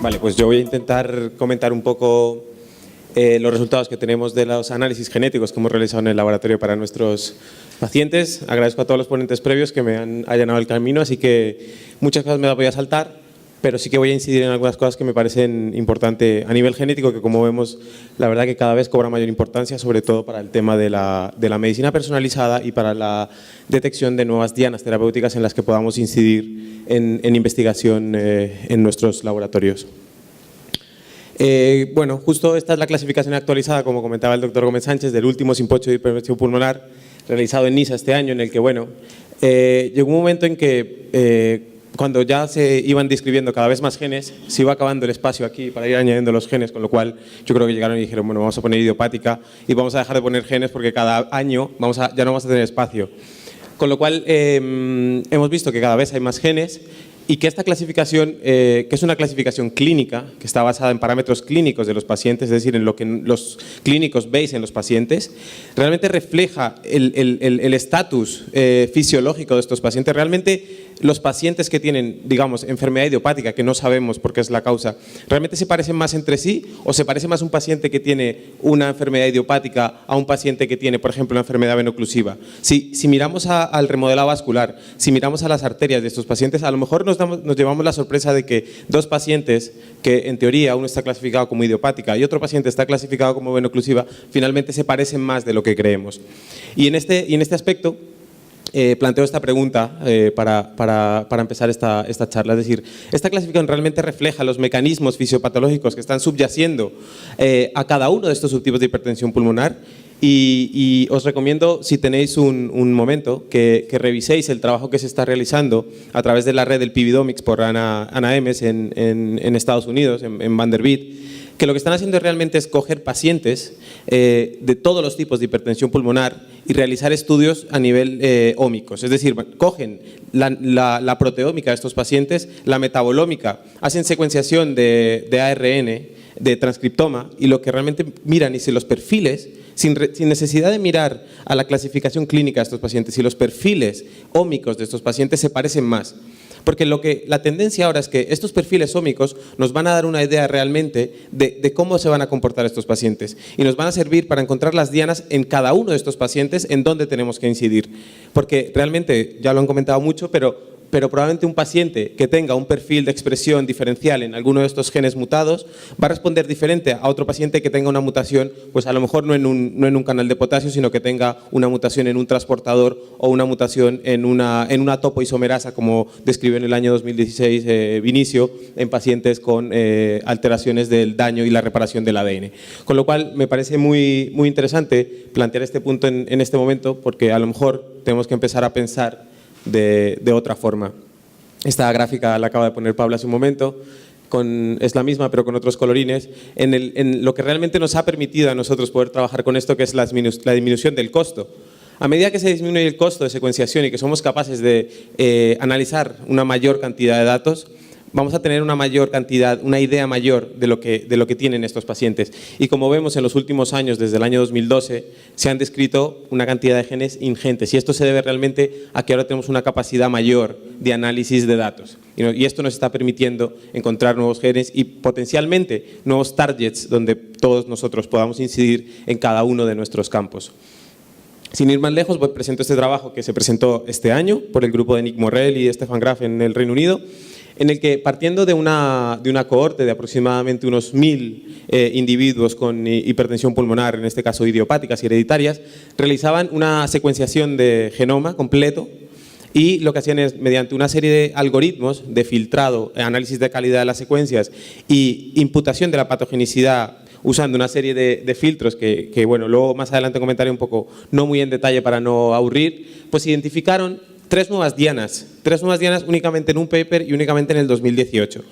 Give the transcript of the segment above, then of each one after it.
Vale, pues yo voy a intentar comentar un poco los resultados que tenemos de los análisis genéticos que hemos realizado en el laboratorio para nuestros pacientes. Agradezco a todos los ponentes previos que me han allanado el camino, así que muchas cosas me las voy a saltar, pero sí que voy a incidir en algunas cosas que me parecen importantes a nivel genético, que como vemos, la verdad que cada vez cobra mayor importancia, sobre todo para el tema de la medicina personalizada y para la detección de nuevas dianas terapéuticas en las que podamos incidir en investigación en nuestros laboratorios. Bueno, justo esta es la clasificación actualizada, como comentaba el doctor Gómez Sánchez, del último simposio de hipertensión pulmonar realizado en Niza este año, en el que, bueno, llegó un momento en que cuando ya se iban describiendo cada vez más genes, se iba acabando el espacio aquí para ir añadiendo los genes, con lo cual yo creo que llegaron y dijeron, bueno, vamos a poner idiopática y vamos a dejar de poner genes porque cada año ya no vamos a tener espacio. Con lo cual hemos visto que cada vez hay más genes y que esta clasificación, que es una clasificación clínica, que está basada en parámetros clínicos de los pacientes, es decir, en lo que los clínicos veis en los pacientes, realmente refleja el estatus fisiológico de estos pacientes. Realmente los pacientes que tienen, digamos, enfermedad idiopática, que no sabemos por qué es la causa, ¿realmente se parecen más entre sí o se parece más un paciente que tiene una enfermedad idiopática a un paciente que tiene, por ejemplo, una enfermedad veno-oclusiva? Si miramos al remodelado vascular, si miramos a las arterias de estos pacientes, a lo mejor nos llevamos la sorpresa de que dos pacientes, que en teoría uno está clasificado como idiopática y otro paciente está clasificado como veno-oclusiva, finalmente se parecen más de lo que creemos. Y en este aspecto, planteo esta pregunta para empezar esta charla. Es decir, esta clasificación realmente refleja los mecanismos fisiopatológicos que están subyaciendo a cada uno de estos subtipos de hipertensión pulmonar. Y os recomiendo, si tenéis un momento, que reviséis el trabajo que se está realizando a través de la red del PBDomics por Ana Emes en Estados Unidos, en Vanderbilt, que lo que están haciendo realmente es coger pacientes de todos los tipos de hipertensión pulmonar y realizar estudios a nivel ómicos. Es decir, cogen la proteómica de estos pacientes, la metabolómica, hacen secuenciación de ARN, de transcriptoma, y lo que realmente miran y si los perfiles, sin necesidad de mirar a la clasificación clínica de estos pacientes, si los perfiles ómicos de estos pacientes se parecen más. Porque la tendencia ahora es que estos perfiles ómicos nos van a dar una idea realmente de cómo se van a comportar estos pacientes y nos van a servir para encontrar las dianas en cada uno de estos pacientes en donde tenemos que incidir. Porque realmente, ya lo han comentado mucho, pero probablemente un paciente que tenga un perfil de expresión diferencial en alguno de estos genes mutados va a responder diferente a otro paciente que tenga una mutación, pues a lo mejor no en un canal de potasio, sino que tenga una mutación en un transportador o una mutación en una topoisomerasa, como describió en el año 2016 Vinicio, en pacientes con alteraciones del daño y la reparación del ADN. Con lo cual me parece muy, muy interesante plantear este punto en este momento, porque a lo mejor tenemos que empezar a pensar de otra forma. Esta gráfica la acaba de poner Pablo hace un momento, es la misma pero con otros colorines, en lo que realmente nos ha permitido a nosotros poder trabajar con esto, que es la disminución del costo. A medida que se disminuye el costo de secuenciación y que somos capaces de analizar una mayor cantidad de datos, vamos a tener una idea mayor de lo que tienen estos pacientes. Y como vemos en los últimos años, desde el año 2012, se han descrito una cantidad de genes ingentes. Y esto se debe realmente a que ahora tenemos una capacidad mayor de análisis de datos. Y esto nos está permitiendo encontrar nuevos genes y potencialmente nuevos targets donde todos nosotros podamos incidir en cada uno de nuestros campos. Sin ir más lejos, presento este trabajo que se presentó este año por el grupo de Nick Morrell y Stefan Graf en el Reino Unido, en el que, partiendo de una cohorte de aproximadamente unos 1000 individuos con hipertensión pulmonar, en este caso idiopáticas y hereditarias, realizaban una secuenciación de genoma completo y lo que hacían es, mediante una serie de algoritmos de filtrado, análisis de calidad de las secuencias y imputación de la patogenicidad usando una serie de filtros que, bueno, luego más adelante comentaré un poco, no muy en detalle para no aburrir, pues identificaron tres nuevas dianas únicamente en un paper y únicamente en el 2018,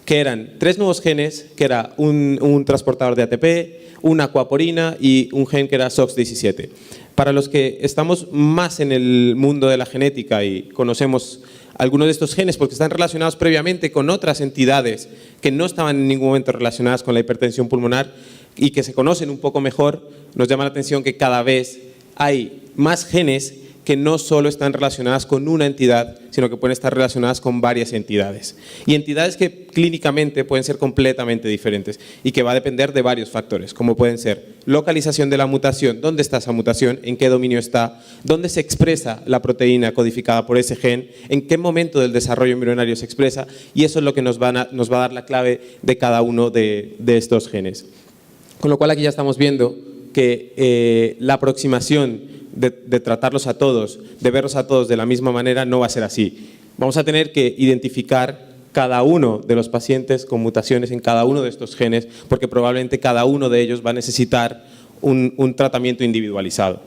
que eran tres nuevos genes, que era un transportador de ATP, una aquaporina y un gen que era SOX17. Para los que estamos más en el mundo de la genética y conocemos algunos de estos genes porque están relacionados previamente con otras entidades que no estaban en ningún momento relacionadas con la hipertensión pulmonar y que se conocen un poco mejor, nos llama la atención que cada vez hay más genes que no solo están relacionadas con una entidad, sino que pueden estar relacionadas con varias entidades. Y entidades que clínicamente pueden ser completamente diferentes y que va a depender de varios factores, como pueden ser localización de la mutación, dónde está esa mutación, en qué dominio está, dónde se expresa la proteína codificada por ese gen, en qué momento del desarrollo embrionario se expresa, y eso es lo que nos va a dar la clave de cada uno de estos genes. Con lo cual aquí ya estamos viendo que la aproximación de tratarlos a todos, de verlos a todos de la misma manera, no va a ser así. Vamos a tener que identificar cada uno de los pacientes con mutaciones en cada uno de estos genes, porque probablemente cada uno de ellos va a necesitar un tratamiento individualizado.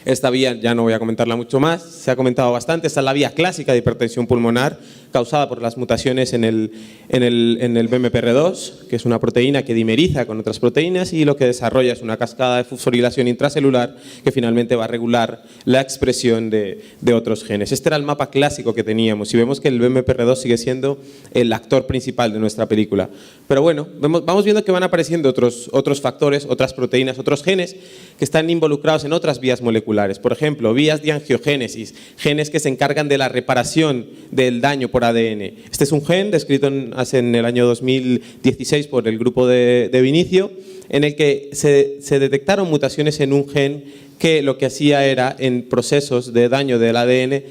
Esta vía ya no voy a comentarla mucho más, se ha comentado bastante. Esta es la vía clásica de hipertensión pulmonar causada por las mutaciones en el BMPR2, que es una proteína que dimeriza con otras proteínas y lo que desarrolla es una cascada de fosforilación intracelular que finalmente va a regular la expresión de otros genes. Este era el mapa clásico que teníamos y vemos que el BMPR2 sigue siendo el actor principal de nuestra película. Pero bueno, vamos viendo que van apareciendo otros factores, otras proteínas, otros genes que están involucrados en otras vías moleculares. Por ejemplo, vías de angiogénesis, genes que se encargan de la reparación del daño por ADN. Este es un gen descrito en el año 2016 por el grupo de Vinicio, en el que se detectaron mutaciones en un gen que lo que hacía era, en procesos de daño del ADN,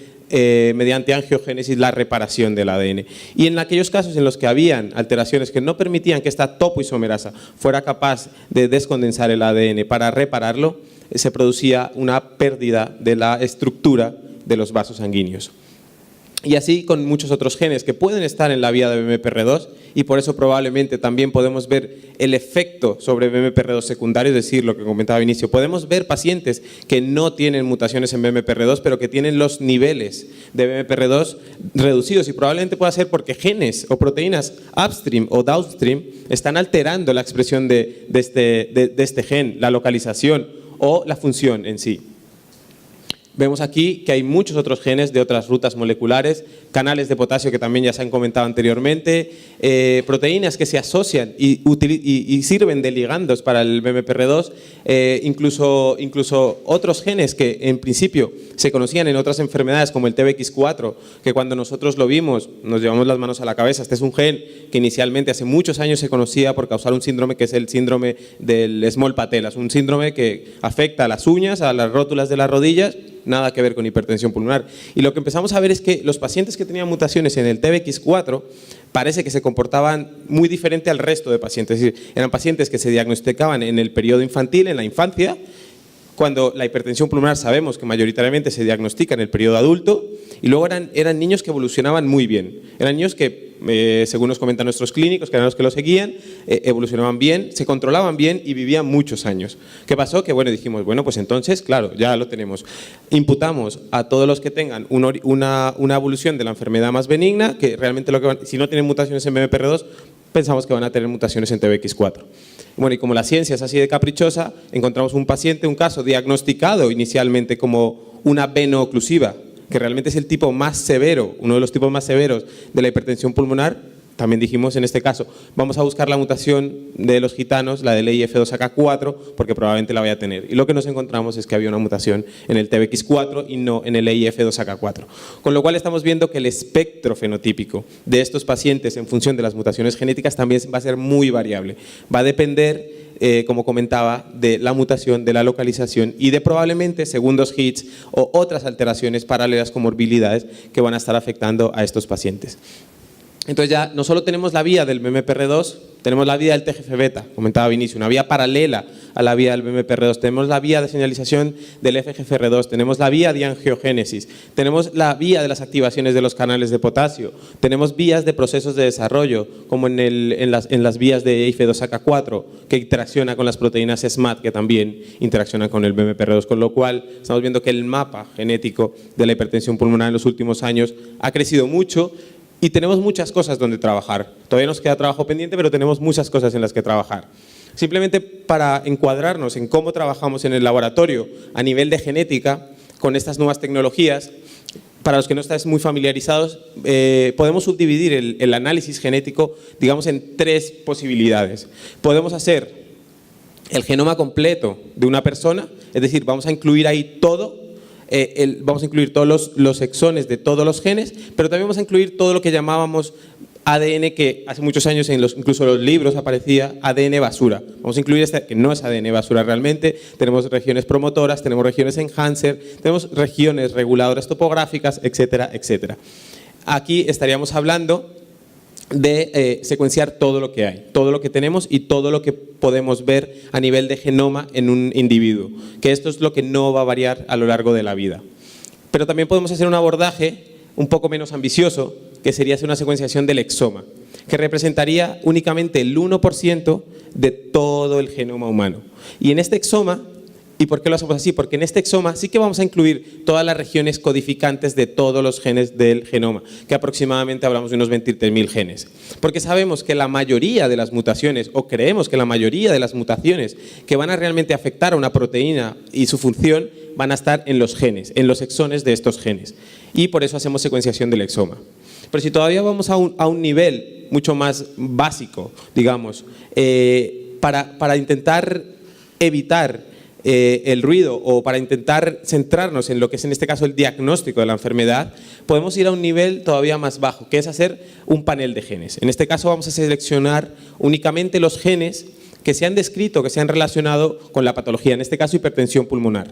mediante angiogénesis, la reparación del ADN. Y en aquellos casos en los que habían alteraciones que no permitían que esta topoisomerasa fuera capaz de descondensar el ADN para repararlo, se producía una pérdida de la estructura de los vasos sanguíneos. Y así con muchos otros genes que pueden estar en la vía de BMPR2 y por eso probablemente también podemos ver el efecto sobre BMPR2 secundario, es decir, lo que comentaba al inicio. Podemos ver pacientes que no tienen mutaciones en BMPR2 pero que tienen los niveles de BMPR2 reducidos y probablemente pueda ser porque genes o proteínas upstream o downstream están alterando la expresión de este gen, la localización o la función en sí. Vemos aquí que hay muchos otros genes de otras rutas moleculares, canales de potasio que también ya se han comentado anteriormente, proteínas que se asocian y sirven de ligandos para el BMPR2, incluso otros genes que en principio se conocían en otras enfermedades como el TBX4, que cuando nosotros lo vimos nos llevamos las manos a la cabeza. Este es un gen que inicialmente hace muchos años se conocía por causar un síndrome que es el síndrome del small patella, es un síndrome que afecta a las uñas, a las rótulas de las rodillas, nada que ver con hipertensión pulmonar. Y lo que empezamos a ver es que los pacientes que tenían mutaciones en el TBX4 parece que se comportaban muy diferente al resto de pacientes. Es decir, eran pacientes que se diagnosticaban en el periodo infantil, en la infancia, cuando la hipertensión pulmonar sabemos que mayoritariamente se diagnostica en el periodo adulto, y luego eran niños que evolucionaban muy bien. Eran niños que, según nos comentan nuestros clínicos, que eran los que lo seguían, evolucionaban bien, se controlaban bien y vivían muchos años. ¿Qué pasó? Que bueno, dijimos, bueno, pues entonces, claro, ya lo tenemos. Imputamos a todos los que tengan una evolución de la enfermedad más benigna, que realmente si no tienen mutaciones en BMPR2, pensamos que van a tener mutaciones en TBX4. Bueno, y como la ciencia es así de caprichosa, encontramos un paciente, un caso diagnosticado inicialmente como una veno-oclusiva, que realmente es el tipo más severo, uno de los tipos más severos de la hipertensión pulmonar. También dijimos en este caso, vamos a buscar la mutación de los gitanos, la del EIF2AK4, porque probablemente la vaya a tener. Y lo que nos encontramos es que había una mutación en el TBX4 y no en el EIF2AK4. Con lo cual estamos viendo que el espectro fenotípico de estos pacientes en función de las mutaciones genéticas también va a ser muy variable. Va a depender, como comentaba, de la mutación, de la localización y de probablemente segundos hits o otras alteraciones paralelas, comorbilidades que van a estar afectando a estos pacientes. Entonces ya no solo tenemos la vía del BMPR2, tenemos la vía del TGF-beta, comentaba Vinicio, una vía paralela a la vía del BMPR2, tenemos la vía de señalización del FGFR2, tenemos la vía de angiogénesis, tenemos la vía de las activaciones de los canales de potasio, tenemos vías de procesos de desarrollo, como en las vías de EIF2AK4, que interacciona con las proteínas SMAD, que también interaccionan con el BMPR2, con lo cual estamos viendo que el mapa genético de la hipertensión pulmonar en los últimos años ha crecido mucho. Y tenemos muchas cosas donde trabajar. Todavía nos queda trabajo pendiente, pero tenemos muchas cosas en las que trabajar. Simplemente para encuadrarnos en cómo trabajamos en el laboratorio a nivel de genética con estas nuevas tecnologías, para los que no estáis muy familiarizados, podemos subdividir el análisis genético, digamos, en tres posibilidades. Podemos hacer el genoma completo de una persona, es decir, vamos a incluir ahí todo, vamos a incluir todos los exones de todos los genes, pero también vamos a incluir todo lo que llamábamos ADN, que hace muchos años incluso en los libros aparecía ADN basura. Vamos a incluir que no es ADN basura realmente. Tenemos regiones promotoras, tenemos regiones enhancer, tenemos regiones reguladoras topográficas, etcétera, etcétera. Aquí estaríamos hablando de secuenciar todo lo que hay, todo lo que tenemos y todo lo que podemos ver a nivel de genoma en un individuo, que esto es lo que no va a variar a lo largo de la vida. Pero también podemos hacer un abordaje un poco menos ambicioso, que sería hacer una secuenciación del exoma, que representaría únicamente el 1% de todo el genoma humano. Y en este exoma, ¿y por qué lo hacemos así? Porque en este exoma sí que vamos a incluir todas las regiones codificantes de todos los genes del genoma, que aproximadamente hablamos de unos 23.000 genes. Porque sabemos que la mayoría de las mutaciones, o creemos que la mayoría de las mutaciones que van a realmente afectar a una proteína y su función, van a estar en los genes, en los exones de estos genes. Y por eso hacemos secuenciación del exoma. Pero si todavía vamos a un nivel mucho más básico, digamos, para intentar evitar el ruido o para intentar centrarnos en lo que es en este caso el diagnóstico de la enfermedad, podemos ir a un nivel todavía más bajo, que es hacer un panel de genes. En este caso vamos a seleccionar únicamente los genes que se han descrito, que se han relacionado con la patología, en este caso hipertensión pulmonar.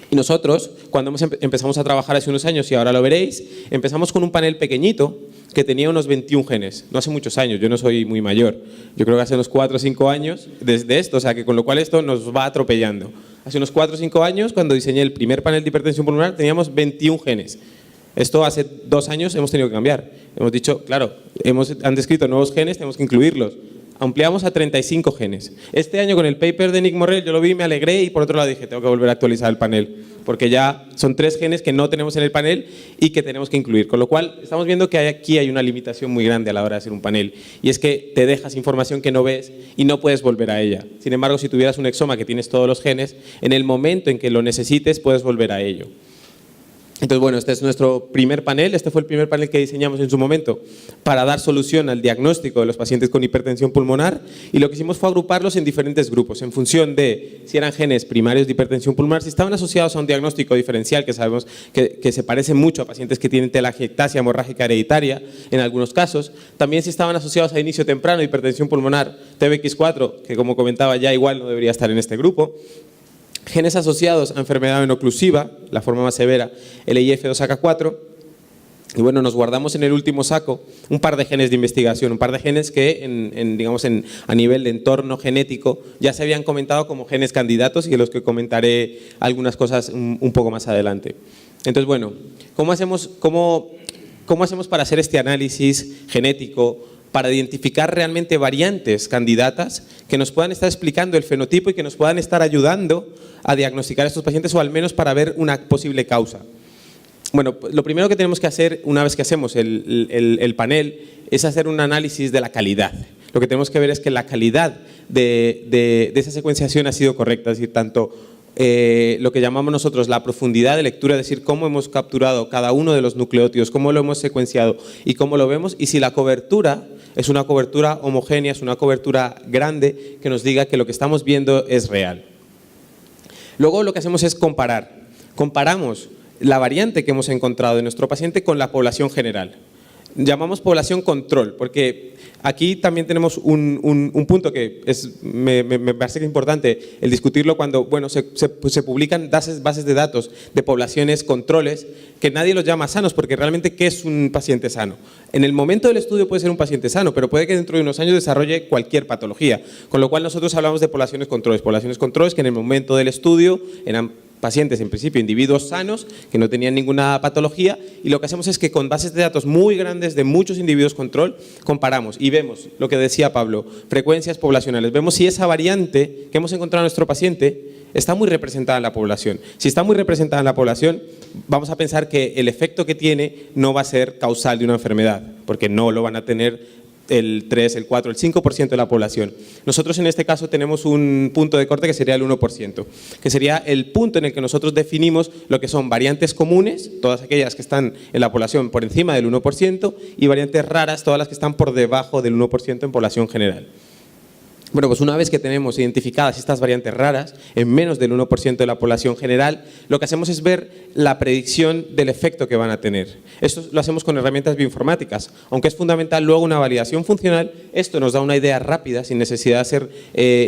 Y nosotros, cuando empezamos a trabajar hace unos años, y ahora lo veréis, empezamos con un panel pequeñito que tenía unos 21 genes. No hace muchos años, yo no soy muy mayor. Yo creo que hace unos 4 o 5 años desde esto, o sea que con lo cual esto nos va atropellando. Hace unos 4 o 5 años, cuando diseñé el primer panel de hipertensión pulmonar, teníamos 21 genes. Esto hace 2 años hemos tenido que cambiar. Hemos dicho, claro, han descrito nuevos genes, tenemos que incluirlos. Ampliamos a 35 genes. Este año con el paper de Nick Morrell yo lo vi, me alegré y por otro lado dije, tengo que volver a actualizar el panel, porque ya son 3 genes que no tenemos en el panel y que tenemos que incluir. Con lo cual estamos viendo que aquí hay una limitación muy grande a la hora de hacer un panel, y es que te dejas información que no ves y no puedes volver a ella. Sin embargo, si tuvieras un exoma que tienes todos los genes, en el momento en que lo necesites puedes volver a ello. Entonces, bueno, este es nuestro primer panel. Este fue el primer panel que diseñamos en su momento para dar solución al diagnóstico de los pacientes con hipertensión pulmonar, y lo que hicimos fue agruparlos en diferentes grupos en función de si eran genes primarios de hipertensión pulmonar, si estaban asociados a un diagnóstico diferencial que sabemos que se parece mucho a pacientes que tienen telangiectasia hemorrágica hereditaria en algunos casos, también si estaban asociados a inicio temprano de hipertensión pulmonar TBX4, que como comentaba ya igual no debería estar en este grupo, genes asociados a enfermedad venoclusiva, la forma más severa, LIF2AK4, y bueno, nos guardamos en el último saco un par de genes de investigación, un par de genes que digamos a nivel de entorno genético ya se habían comentado como genes candidatos, y de los que comentaré algunas cosas un poco más adelante. Entonces, bueno, ¿cómo hacemos para hacer este análisis genético, para identificar realmente variantes candidatas que nos puedan estar explicando el fenotipo y que nos puedan estar ayudando a diagnosticar a estos pacientes, o al menos para ver una posible causa? Bueno, lo primero que tenemos que hacer una vez que hacemos el panel es hacer un análisis de la calidad. Lo que tenemos que ver es que la calidad de esa secuenciación ha sido correcta, es decir, tanto lo que llamamos nosotros la profundidad de lectura, es decir, cómo hemos capturado cada uno de los nucleótidos, cómo lo hemos secuenciado y cómo lo vemos, y si la cobertura es una cobertura homogénea, es una cobertura grande que nos diga que lo que estamos viendo es real. Luego lo que hacemos es comparar. Comparamos la variante que hemos encontrado en nuestro paciente con la población general. Llamamos población control, porque aquí también tenemos un punto que me parece que es importante el discutirlo cuando se publican bases de datos de poblaciones controles, que nadie los llama sanos, porque realmente ¿qué es un paciente sano? En el momento del estudio puede ser un paciente sano, pero puede que dentro de unos años desarrolle cualquier patología, con lo cual nosotros hablamos de poblaciones controles que en el momento del estudio eran pacientes, en principio, individuos sanos, que no tenían ninguna patología, y lo que hacemos es que con bases de datos muy grandes de muchos individuos control, comparamos y vemos lo que decía Pablo, frecuencias poblacionales, vemos si esa variante que hemos encontrado en nuestro paciente está muy representada en la población. Si está muy representada en la población, vamos a pensar que el efecto que tiene no va a ser causal de una enfermedad, porque no lo van a tener el 3, el 4, el 5% de la población. Nosotros en este caso tenemos un punto de corte que sería el 1%, que sería el punto en el que nosotros definimos lo que son variantes comunes, todas aquellas que están en la población por encima del 1%, y variantes raras, todas las que están por debajo del 1% en población general. Bueno, pues una vez que tenemos identificadas estas variantes raras, en menos del 1% de la población general, lo que hacemos es ver la predicción del efecto que van a tener. Esto lo hacemos con herramientas bioinformáticas. Aunque es fundamental luego una validación funcional, esto nos da una idea rápida, sin necesidad de hacer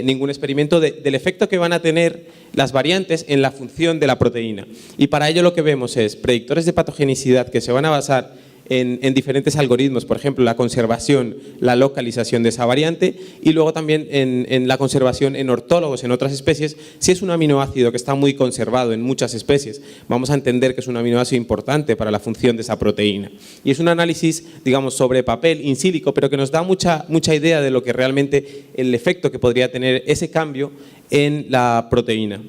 ningún experimento, del efecto que van a tener las variantes en la función de la proteína. Y para ello lo que vemos es predictores de patogenicidad que se van a basar en diferentes algoritmos, por ejemplo, la conservación, la localización de esa variante y luego también en la conservación en ortólogos, en otras especies. Si es un aminoácido que está muy conservado en muchas especies, vamos a entender que es un aminoácido importante para la función de esa proteína. Y es un análisis, digamos, sobre papel, in silico, pero que nos da mucha idea de lo que realmente el efecto que podría tener ese cambio en la proteína.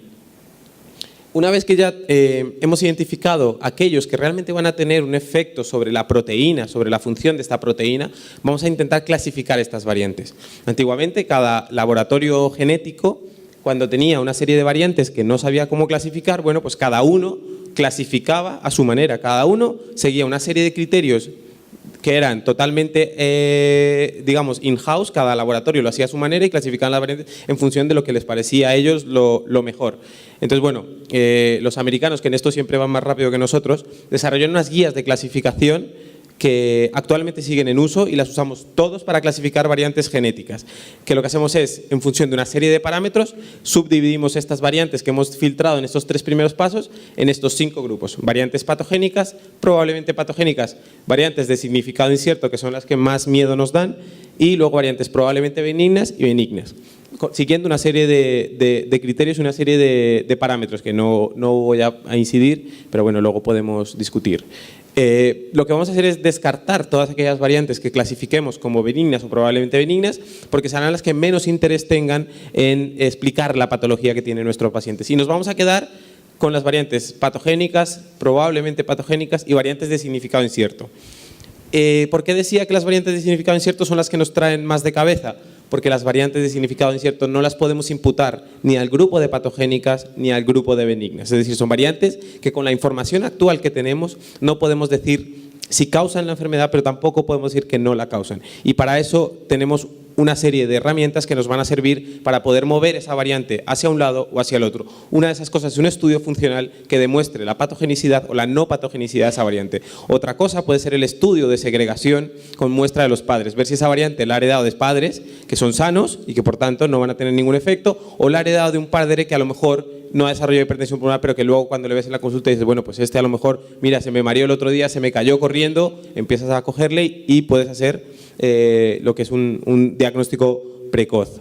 Una vez que ya hemos identificado aquellos que realmente van a tener un efecto sobre la proteína, sobre la función de esta proteína, vamos a intentar clasificar estas variantes. Antiguamente, cada laboratorio genético, cuando tenía una serie de variantes que no sabía cómo clasificar, bueno, pues cada uno clasificaba a su manera, cada uno seguía una serie de criterios que eran totalmente, digamos, in-house, cada laboratorio lo hacía a su manera y clasificaban las variantes en función de lo que les parecía a ellos lo mejor. Entonces, bueno, los americanos, que en esto siempre van más rápido que nosotros, desarrollaron unas guías de clasificación que actualmente siguen en uso y las usamos todos para clasificar variantes genéticas. Que lo que hacemos es, en función de una serie de parámetros, subdividimos estas variantes que hemos filtrado en estos 3 primeros pasos en estos 5 grupos. Variantes patogénicas, probablemente patogénicas, variantes de significado incierto, que son las que más miedo nos dan, y luego variantes probablemente benignas y benignas, siguiendo una serie de criterios y una serie de parámetros que no voy a incidir, pero bueno, luego podemos discutir. Lo que vamos a hacer es descartar todas aquellas variantes que clasifiquemos como benignas o probablemente benignas, porque serán las que menos interés tengan en explicar la patología que tiene nuestro paciente. Si nos vamos a quedar con las variantes patogénicas, probablemente patogénicas y variantes de significado incierto. ¿Por qué decía que las variantes de significado incierto son las que nos traen más de cabeza? Porque las variantes de significado incierto no las podemos imputar ni al grupo de patogénicas ni al grupo de benignas. Es decir, son variantes que con la información actual que tenemos no podemos decir si causan la enfermedad, pero tampoco podemos decir que no la causan. Y para eso tenemos una serie de herramientas que nos van a servir para poder mover esa variante hacia un lado o hacia el otro. Una de esas cosas es un estudio funcional que demuestre la patogenicidad o la no patogenicidad de esa variante. Otra cosa puede ser el estudio de segregación con muestra de los padres, ver si esa variante la ha heredado de padres que son sanos y que por tanto no van a tener ningún efecto, o la ha heredado de un padre que a lo mejor no ha desarrollado hipertensión pulmonar, pero que luego cuando le ves en la consulta dices, bueno, pues este a lo mejor, mira, se me mareó el otro día, se me cayó corriendo, empiezas a cogerle y puedes hacer lo que es un diagnóstico precoz.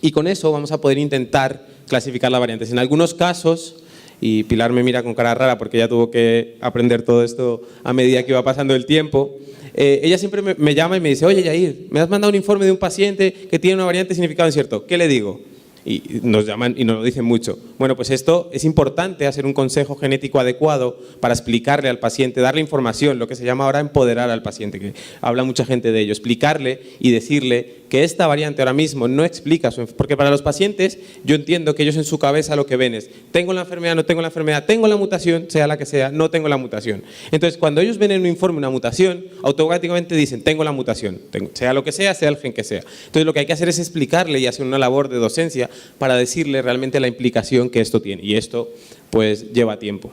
Y con eso vamos a poder intentar clasificar las variantes. En algunos casos, y Pilar me mira con cara rara porque ella tuvo que aprender todo esto a medida que iba pasando el tiempo, ella siempre me llama y me dice, oye Yair, me has mandado un informe de un paciente que tiene una variante de significado incierto, ¿qué le digo? Y nos llaman y nos lo dicen mucho. Bueno, pues esto es importante, hacer un consejo genético adecuado para explicarle al paciente, darle información, lo que se llama ahora empoderar al paciente, que habla mucha gente de ello, explicarle y decirle que esta variante ahora mismo no explica su enfermedad, porque para los pacientes yo entiendo que ellos en su cabeza lo que ven es, tengo la enfermedad, no tengo la enfermedad, tengo la mutación, sea la que sea, no tengo la mutación. Entonces, cuando ellos ven en un informe una mutación, automáticamente dicen, tengo la mutación, sea lo que sea el gen que sea. Entonces, lo que hay que hacer es explicarle y hacer una labor de docencia para decirle realmente la implicación que esto tiene, y esto pues lleva tiempo.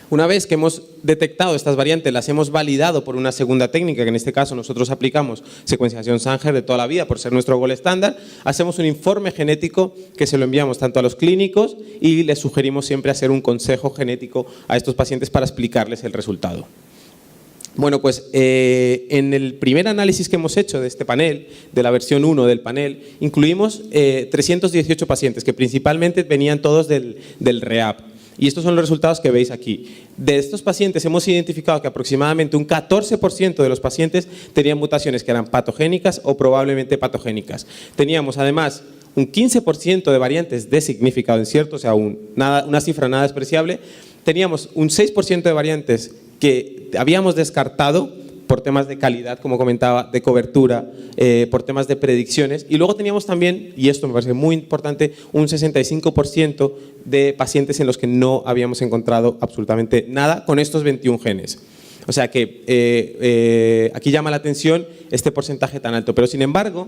Una vez que hemos detectado estas variantes, las hemos validado por una segunda técnica, que en este caso nosotros aplicamos secuenciación Sanger de toda la vida por ser nuestro gol estándar, hacemos un informe genético que se lo enviamos tanto a los clínicos y les sugerimos siempre hacer un consejo genético a estos pacientes para explicarles el resultado. Bueno, pues en el primer análisis que hemos hecho de este panel, de la versión 1 del panel, incluimos 318 pacientes que principalmente venían todos del REAP. Y estos son los resultados que veis aquí. De estos pacientes hemos identificado que aproximadamente un 14% de los pacientes tenían mutaciones que eran patogénicas o probablemente patogénicas. Teníamos además un 15% de variantes de significado incierto, o sea, una cifra nada despreciable. Teníamos un 6% de variantes que habíamos descartado por temas de calidad, como comentaba, de cobertura, por temas de predicciones. Y luego teníamos también, y esto me parece muy importante, un 65% de pacientes en los que no habíamos encontrado absolutamente nada con estos 21 genes. O sea que aquí llama la atención este porcentaje tan alto. Pero sin embargo,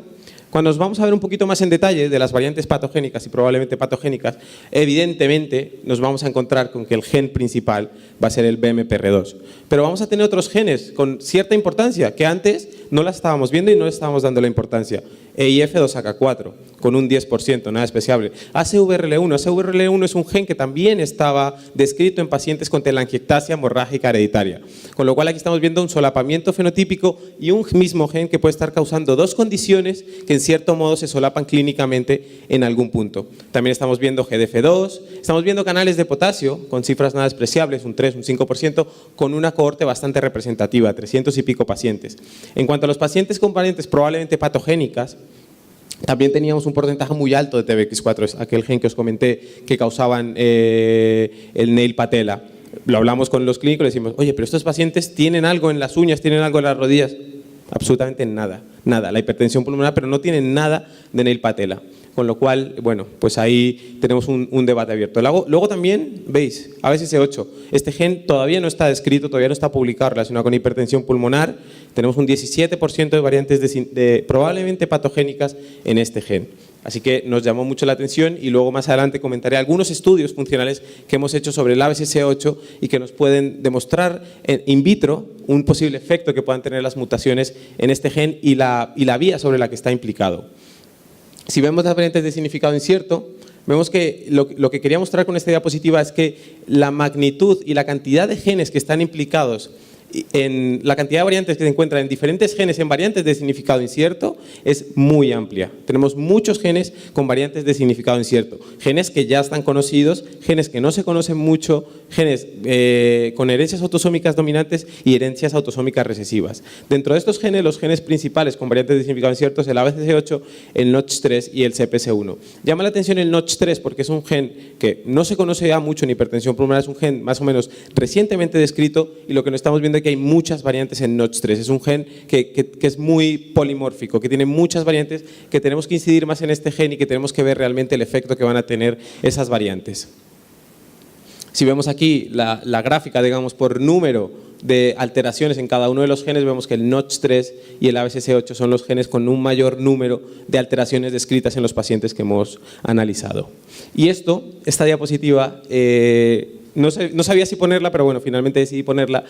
Cuando nos vamos a ver un poquito más en detalle de las variantes patogénicas y probablemente patogénicas, evidentemente nos vamos a encontrar con que el gen principal va a ser el BMPR2. Pero vamos a tener otros genes con cierta importancia que antes no las estábamos viendo y no le estábamos dando la importancia. EIF2AK4 con un 10%, nada especial. ACVRL1. ACVRL1 es un gen que también estaba descrito en pacientes con telangiectasia hemorrágica hereditaria. Con lo cual aquí estamos viendo un solapamiento fenotípico y un mismo gen que puede estar causando dos condiciones que en cierto modo se solapan clínicamente en algún punto. También estamos viendo GDF2, estamos viendo canales de potasio con cifras nada despreciables, un 3, un 5%, con una cohorte bastante representativa, 300 y pico pacientes. En cuanto a los pacientes con variantes probablemente patogénicas, también teníamos un porcentaje muy alto de TBX4, aquel gen que os comenté que causaban el nail patella. Lo hablamos con los clínicos y les decimos, oye, pero estos pacientes tienen algo en las uñas, tienen algo en las rodillas. Absolutamente nada, nada. La hipertensión pulmonar, pero no tienen nada de nail patella. Con lo cual, bueno, pues ahí tenemos un debate abierto. Luego también, veis, ABSS8, este gen todavía no está descrito, todavía no está publicado relacionado con hipertensión pulmonar. Tenemos un 17% de variantes probablemente patogénicas en este gen. Así que nos llamó mucho la atención y luego más adelante comentaré algunos estudios funcionales que hemos hecho sobre el ABSS8 y que nos pueden demostrar in vitro un posible efecto que puedan tener las mutaciones en este gen y la vía sobre la que está implicado. Si vemos las variantes de significado incierto, vemos que lo que quería mostrar con esta diapositiva es que la magnitud y la cantidad de genes que están implicados en la cantidad de variantes que se encuentran en diferentes genes en variantes de significado incierto es muy amplia. Tenemos muchos genes con variantes de significado incierto, genes que ya están conocidos, genes que no se conocen mucho, genes con herencias autosómicas dominantes y herencias autosómicas recesivas. Dentro de estos genes, los genes principales con variantes de significado incierto es el ABCC8, el NOTCH3 y el CPS1. Llama la atención el NOTCH3 porque es un gen que no se conoce ya mucho en hipertensión pulmonar, es un gen más o menos recientemente descrito y lo que nos estamos viendo que hay muchas variantes en NOTCH3. Es un gen que es muy polimórfico, que tiene muchas variantes, que tenemos que incidir más en este gen y que tenemos que ver realmente el efecto que van a tener esas variantes. Si vemos aquí la gráfica, digamos, por número de alteraciones en cada uno de los genes, vemos que el NOTCH3 y el ABCC8 son los genes con un mayor número de alteraciones descritas en los pacientes que hemos analizado. Y esta diapositiva, no sabía si ponerla, pero bueno, finalmente decidí ponerla.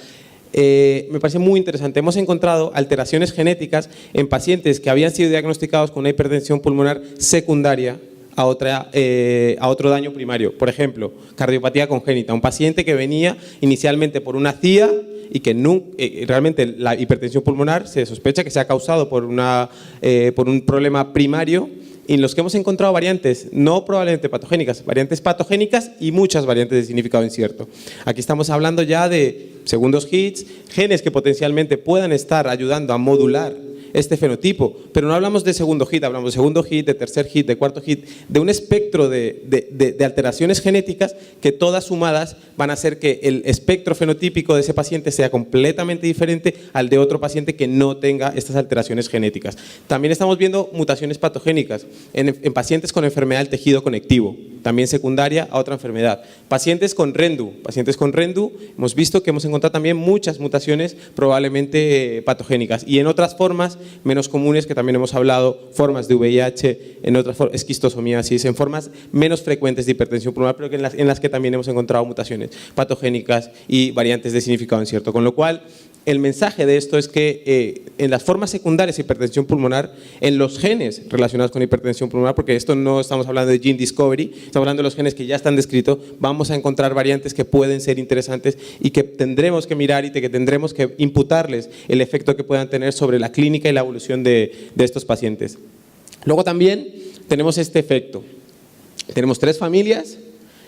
Me parece muy interesante. Hemos encontrado alteraciones genéticas en pacientes que habían sido diagnosticados con una hipertensión pulmonar secundaria a otro daño primario. Por ejemplo, cardiopatía congénita. Un paciente que venía inicialmente por una CIA y que realmente la hipertensión pulmonar se sospecha que se ha causado por un problema primario, y en los que hemos encontrado variantes no probablemente patogénicas, variantes patogénicas y muchas variantes de significado incierto. Aquí estamos hablando ya de segundos hits, genes que potencialmente puedan estar ayudando a modular este fenotipo, pero no hablamos de segundo hit, hablamos de segundo hit, de tercer hit, de cuarto hit, de un espectro de alteraciones genéticas que todas sumadas van a hacer que el espectro fenotípico de ese paciente sea completamente diferente al de otro paciente que no tenga estas alteraciones genéticas. También estamos viendo mutaciones patogénicas en pacientes con enfermedad del tejido conectivo, también secundaria a otra enfermedad. Pacientes con RENDU, hemos visto que hemos encontrado también muchas mutaciones probablemente patogénicas, y en otras formas menos comunes que también hemos hablado, formas de VIH, en otras formas, esquistosomiasis, en formas menos frecuentes de hipertensión pulmonar, pero que en las que también hemos encontrado mutaciones patogénicas y variantes de significado incierto. Con lo cual, el mensaje de esto es que en las formas secundarias de hipertensión pulmonar, en los genes relacionados con hipertensión pulmonar, porque esto no estamos hablando de gene discovery, estamos hablando de los genes que ya están descritos, vamos a encontrar variantes que pueden ser interesantes y que tendremos que mirar y que tendremos que imputarles el efecto que puedan tener sobre la clínica y la evolución de estos pacientes. Luego también tenemos este efecto. Tenemos 3 familias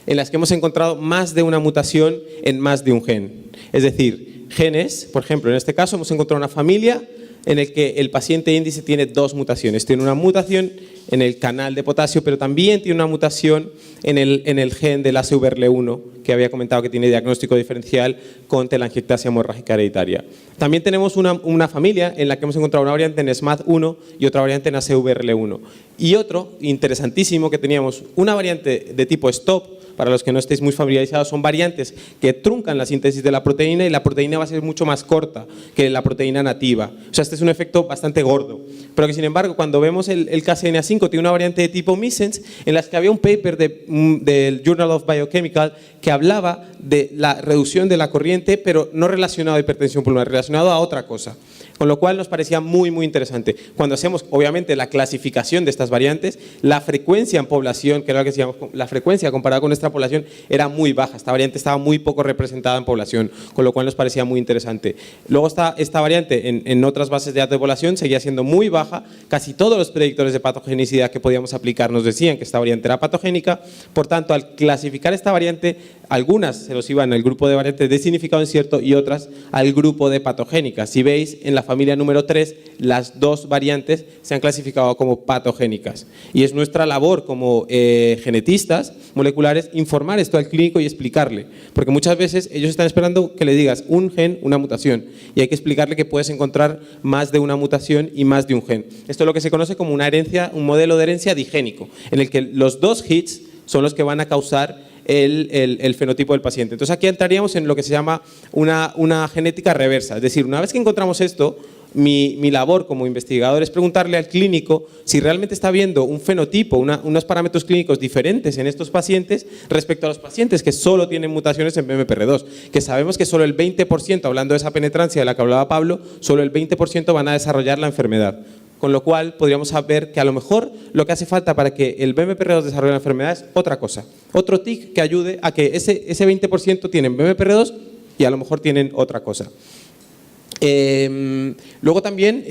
en las que hemos encontrado más de una mutación en más de un gen. Es decir, genes, por ejemplo, en este caso hemos encontrado una familia en el que el paciente índice tiene 2 mutaciones. Tiene una mutación en el canal de potasio, pero también tiene una mutación en el gen del ACVRL1, que había comentado que tiene diagnóstico diferencial con telangiectasia hemorrágica hereditaria. También tenemos una familia en la que hemos encontrado una variante en SMAD1 y otra variante en ACVRL1. Y otro, interesantísimo, que teníamos una variante de tipo STOP, para los que no estéis muy familiarizados, son variantes que truncan la síntesis de la proteína y la proteína va a ser mucho más corta que la proteína nativa. O sea, este es un efecto bastante gordo. Pero que sin embargo, cuando vemos el Cas9a5 tiene una variante de tipo missense en las que había un paper del Journal of Biochemical que hablaba de la reducción de la corriente, pero no relacionado a hipertensión pulmonar, relacionado a otra cosa. Con lo cual nos parecía muy, muy interesante. Cuando hacemos, obviamente, la clasificación de estas variantes, la frecuencia en población, que era lo que decíamos, la frecuencia comparada con nuestra población era muy baja. Esta variante estaba muy poco representada en población, con lo cual nos parecía muy interesante. Luego esta variante en otras bases de datos de población seguía siendo muy baja. Casi todos los predictores de patogenicidad que podíamos aplicar nos decían que esta variante era patogénica. Por tanto, al clasificar esta variante, algunas se los iban al grupo de variantes de significado incierto y otras al grupo de patogénicas. Si veis, en la familia número 3, las dos variantes se han clasificado como patogénicas. Y es nuestra labor como genetistas moleculares informar esto al clínico y explicarle. Porque muchas veces ellos están esperando que le digas un gen, una mutación. Y hay que explicarle que puedes encontrar más de una mutación y más de un gen. Esto es lo que se conoce como una herencia, un modelo de herencia digénico, en el que los dos hits son los que van a causar el fenotipo del paciente. Entonces aquí entraríamos en lo que se llama una genética reversa. Es decir, una vez que encontramos esto, mi labor como investigador es preguntarle al clínico si realmente está viendo un fenotipo, unos parámetros clínicos diferentes en estos pacientes respecto a los pacientes que solo tienen mutaciones en BMPR2, que sabemos que solo el 20%, hablando de esa penetrancia de la que hablaba Pablo, solo el 20% van a desarrollar la enfermedad. Con lo cual podríamos saber que a lo mejor lo que hace falta para que el BMPR2 desarrolle la enfermedad es otra cosa, otro TIC que ayude a que ese 20% tienen BMPR2 y a lo mejor tienen otra cosa. Luego también,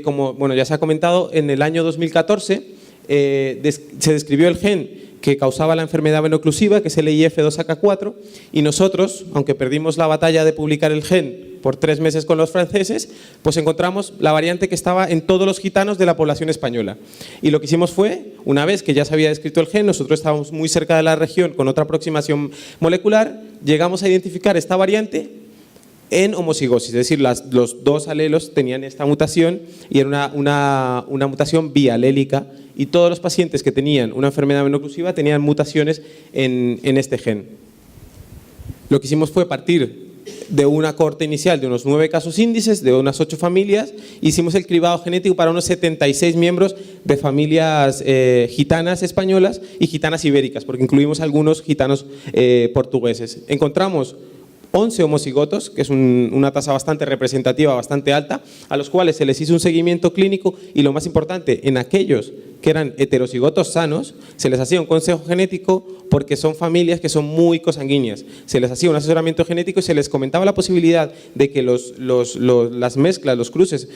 como bueno, ya se ha comentado, en el año 2014 se describió el gen que causaba la enfermedad veno-oclusiva, que es el IF2AK4, y nosotros, aunque perdimos la batalla de publicar el gen por 3 meses con los franceses, pues encontramos la variante que estaba en todos los gitanos de la población española. Y lo que hicimos fue, una vez que ya se había descrito el gen, nosotros estábamos muy cerca de la región con otra aproximación molecular, llegamos a identificar esta variante en homocigosis, es decir, los dos alelos tenían esta mutación y era una mutación bialélica, y todos los pacientes que tenían una enfermedad veno-oclusiva tenían mutaciones en este gen. Lo que hicimos fue partir de una cohorte inicial de unos 9 casos índices, de unas 8 familias, hicimos el cribado genético para unos 76 miembros de familias gitanas españolas y gitanas ibéricas, porque incluimos algunos gitanos portugueses. Encontramos 11 homocigotos, que es una tasa bastante representativa, bastante alta, a los cuales se les hizo un seguimiento clínico y, lo más importante, en aquellos que eran heterocigotos sanos, se les hacía un consejo genético porque son familias que son muy cosanguíneas. Se les hacía un asesoramiento genético y se les comentaba la posibilidad de que las mezclas, los cruces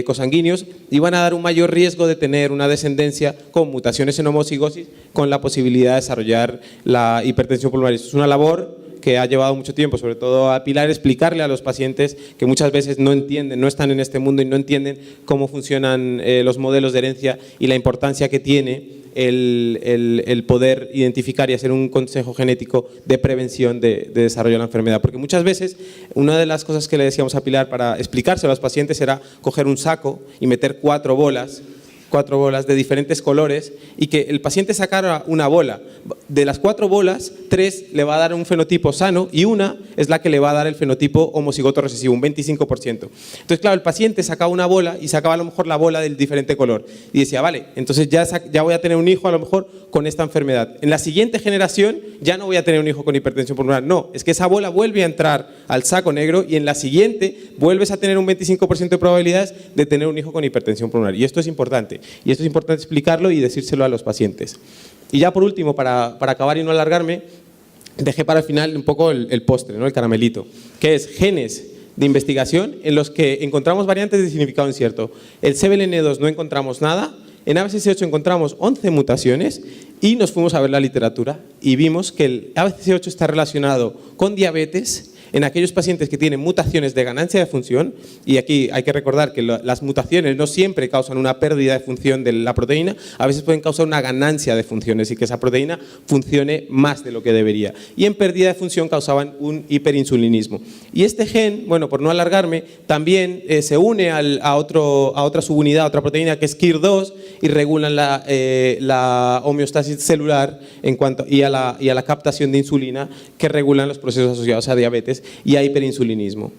cosanguíneos iban a dar un mayor riesgo de tener una descendencia con mutaciones en homocigosis, con la posibilidad de desarrollar la hipertensión pulmonar. Esto es una labor que ha llevado mucho tiempo, sobre todo a Pilar, explicarle a los pacientes que muchas veces no entienden, no están en este mundo y no entienden cómo funcionan los modelos de herencia y la importancia que tiene el poder identificar y hacer un consejo genético de prevención de desarrollo de la enfermedad. Porque muchas veces una de las cosas que le decíamos a Pilar para explicárselo a los pacientes era coger un saco y meter 4 bolas de diferentes colores y que el paciente sacara una bola. De las 4 bolas, 3 le va a dar un fenotipo sano y una es la que le va a dar el fenotipo homocigoto recesivo, un 25%. Entonces, claro, el paciente sacaba una bola y sacaba a lo mejor la bola del diferente color y decía, vale, entonces ya voy a tener un hijo a lo mejor con esta enfermedad. En la siguiente generación ya no voy a tener un hijo con hipertensión pulmonar. No, es que esa bola vuelve a entrar al saco negro y en la siguiente vuelves a tener un 25% de probabilidades de tener un hijo con hipertensión pulmonar. Y esto es importante. Y esto es importante explicarlo y decírselo a los pacientes. Y ya por último, para acabar y no alargarme, dejé para el final un poco el postre, ¿no? El caramelito, que es genes de investigación en los que encontramos variantes de significado incierto. El CBLN2 no encontramos nada, en ABCC8 encontramos 11 mutaciones y nos fuimos a ver la literatura y vimos que el ABCC8 está relacionado con diabetes, en aquellos pacientes que tienen mutaciones de ganancia de función, y aquí hay que recordar que las mutaciones no siempre causan una pérdida de función de la proteína, a veces pueden causar una ganancia de funciones y que esa proteína funcione más de lo que debería. Y en pérdida de función causaban un hiperinsulinismo. Y este gen, bueno, por no alargarme, también se une a otra subunidad, a otra proteína que es KIR2 y regulan la homeostasis celular y a la captación de insulina, que regulan los procesos asociados a diabetes y a hiperinsulinismo.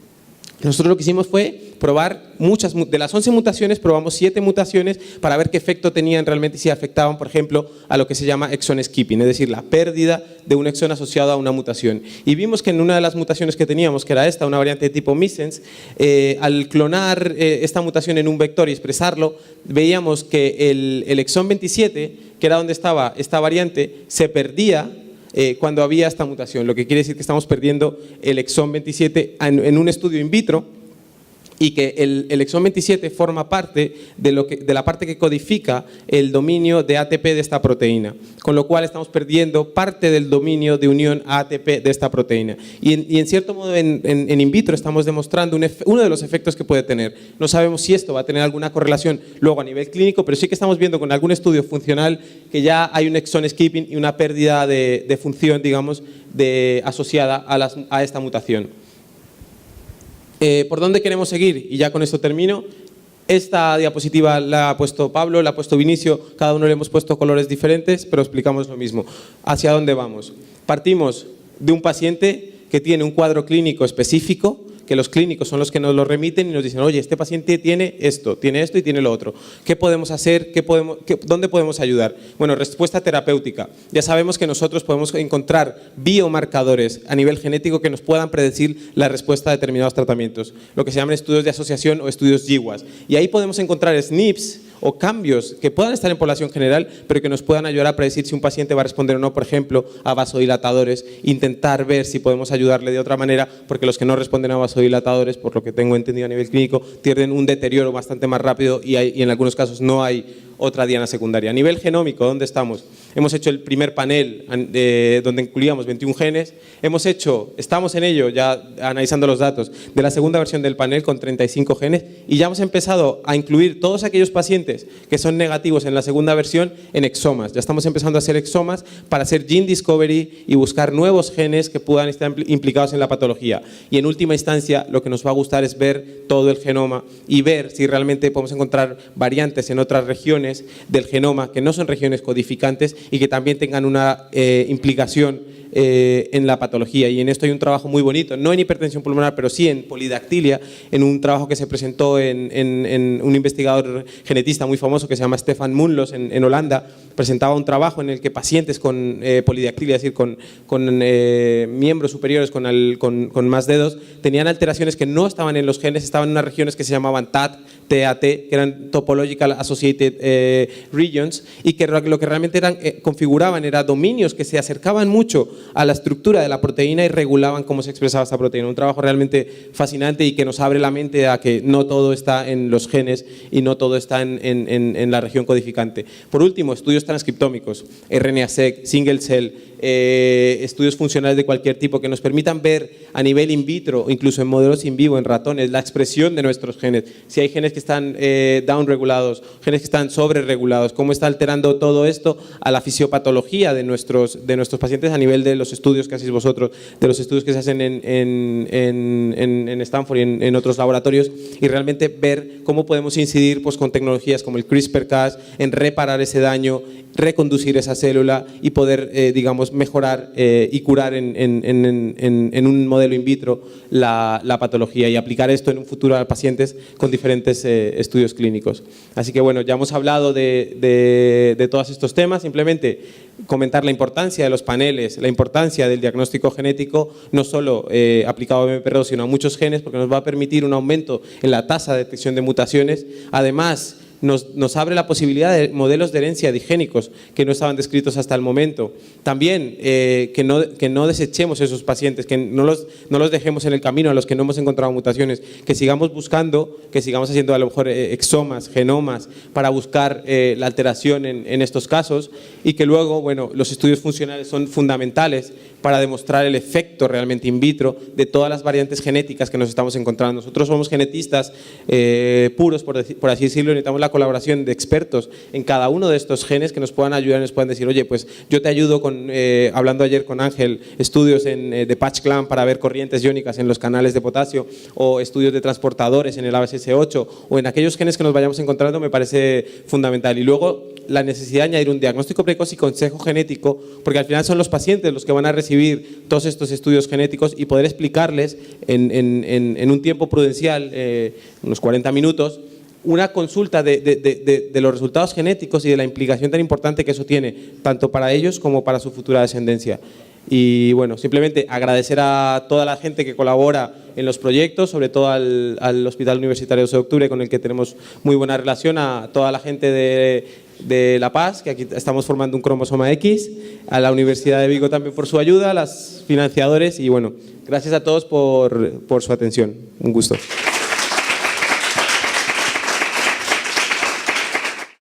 Nosotros lo que hicimos fue probar de las 11 mutaciones, probamos 7 mutaciones para ver qué efecto tenían realmente y si afectaban, por ejemplo, a lo que se llama exon skipping, es decir, la pérdida de un exón asociado a una mutación. Y vimos que en una de las mutaciones que teníamos, que era esta, una variante de tipo missense, al clonar esta mutación en un vector y expresarlo, veíamos que el exón 27, que era donde estaba esta variante, se perdía cuando había esta mutación, lo que quiere decir que estamos perdiendo el exón 27 en un estudio in vitro, y que el exón 27 forma parte de la parte que codifica el dominio de ATP de esta proteína, con lo cual estamos perdiendo parte del dominio de unión a ATP de esta proteína. Y en cierto modo en in vitro estamos demostrando uno de los efectos que puede tener. No sabemos si esto va a tener alguna correlación luego a nivel clínico, pero sí que estamos viendo con algún estudio funcional que ya hay un exon skipping y una pérdida de función, digamos, asociada a esta mutación. ¿Por dónde queremos seguir? Y ya con esto termino. Esta diapositiva la ha puesto Pablo, la ha puesto Vinicio, cada uno le hemos puesto colores diferentes, pero explicamos lo mismo. ¿Hacia dónde vamos? Partimos de un paciente que tiene un cuadro clínico específico, que los clínicos son los que nos lo remiten y nos dicen, oye, este paciente tiene esto y tiene lo otro. ¿Qué podemos hacer? ¿Dónde podemos ayudar? Bueno, respuesta terapéutica. Ya sabemos que nosotros podemos encontrar biomarcadores a nivel genético que nos puedan predecir la respuesta a determinados tratamientos, lo que se llaman estudios de asociación o estudios GWAS. Y ahí podemos encontrar SNPs o cambios que puedan estar en población general, pero que nos puedan ayudar a predecir si un paciente va a responder o no, por ejemplo, a vasodilatadores, intentar ver si podemos ayudarle de otra manera, porque los que no responden a vasodilatadores, por lo que tengo entendido a nivel clínico, tienen un deterioro bastante más rápido y en algunos casos no hay otra diana secundaria. A nivel genómico, ¿dónde estamos? Hemos hecho el primer panel donde incluíamos 21 genes. Estamos en ello, ya analizando los datos, de la segunda versión del panel con 35 genes y ya hemos empezado a incluir todos aquellos pacientes que son negativos en la segunda versión en exomas. Ya estamos empezando a hacer exomas para hacer gene discovery y buscar nuevos genes que puedan estar implicados en la patología. Y en última instancia, lo que nos va a gustar es ver todo el genoma y ver si realmente podemos encontrar variantes en otras regiones del genoma que no son regiones codificantes y que también tengan una implicación en la patología. Y en esto hay un trabajo muy bonito, no en hipertensión pulmonar, pero sí en polidactilia, en un trabajo que se presentó en un investigador genetista muy famoso que se llama Stefan Munlos en Holanda. Presentaba un trabajo en el que pacientes con polidactilia, es decir, con miembros superiores con más dedos, tenían alteraciones que no estaban en los genes, estaban en unas regiones que se llamaban TAT, que eran Topological Associated Regions, y que lo que realmente configuraban eran dominios que se acercaban mucho a la estructura de la proteína y regulaban cómo se expresaba esta proteína. Un trabajo realmente fascinante y que nos abre la mente a que no todo está en los genes y no todo está en la región codificante. Por último, estudios transcriptómicos, RNA-seq, single cell, estudios funcionales de cualquier tipo que nos permitan ver a nivel in vitro o incluso en modelos in vivo, en ratones, la expresión de nuestros genes. Si hay genes que están down-regulados, genes que están sobre-regulados, cómo está alterando todo esto a la fisiopatología de nuestros pacientes a nivel de los estudios que hacéis vosotros, de los estudios que se hacen en Stanford y en otros laboratorios, y realmente ver cómo podemos incidir pues, con tecnologías como el CRISPR-Cas en reparar ese daño, reconducir esa célula y poder, digamos, mejorar y curar en un modelo in vitro la patología y aplicar esto en un futuro a pacientes con diferentes estudios clínicos. Así que bueno, ya hemos hablado de todos estos temas. Simplemente comentar la importancia de los paneles, la importancia del diagnóstico genético, no solo aplicado a MPR2, sino a muchos genes, porque nos va a permitir un aumento en la tasa de detección de mutaciones. Además, nos abre la posibilidad de modelos de herencia digénicos que no estaban descritos hasta el momento. También que no desechemos esos pacientes, que no los dejemos en el camino a los que no hemos encontrado mutaciones, que sigamos buscando, que sigamos haciendo a lo mejor exomas, genomas, para buscar la alteración en estos casos, y que luego, bueno, los estudios funcionales son fundamentales para demostrar el efecto realmente in vitro de todas las variantes genéticas que nos estamos encontrando. Nosotros somos genetistas puros, por así decirlo, y necesitamos la colaboración de expertos en cada uno de estos genes que nos puedan ayudar y nos puedan decir, oye, pues yo te ayudo con, hablando ayer con Ángel, estudios de PatchClan para ver corrientes iónicas en los canales de potasio, o estudios de transportadores en el ABSS8, o en aquellos genes que nos vayamos encontrando, me parece fundamental. Y luego la necesidad de añadir un diagnóstico precoz y consejo genético, porque al final son los pacientes los que van a recibir todos estos estudios genéticos, y poder explicarles en un tiempo prudencial, unos 40 minutos, una consulta de los resultados genéticos y de la implicación tan importante que eso tiene, tanto para ellos como para su futura descendencia. Y bueno, simplemente agradecer a toda la gente que colabora en los proyectos, sobre todo al Hospital Universitario 12 de Octubre, con el que tenemos muy buena relación, a toda la gente de La Paz, que aquí estamos formando un cromosoma X, a la Universidad de Vigo también por su ayuda, a los financiadores, y bueno, gracias a todos por su atención. Un gusto.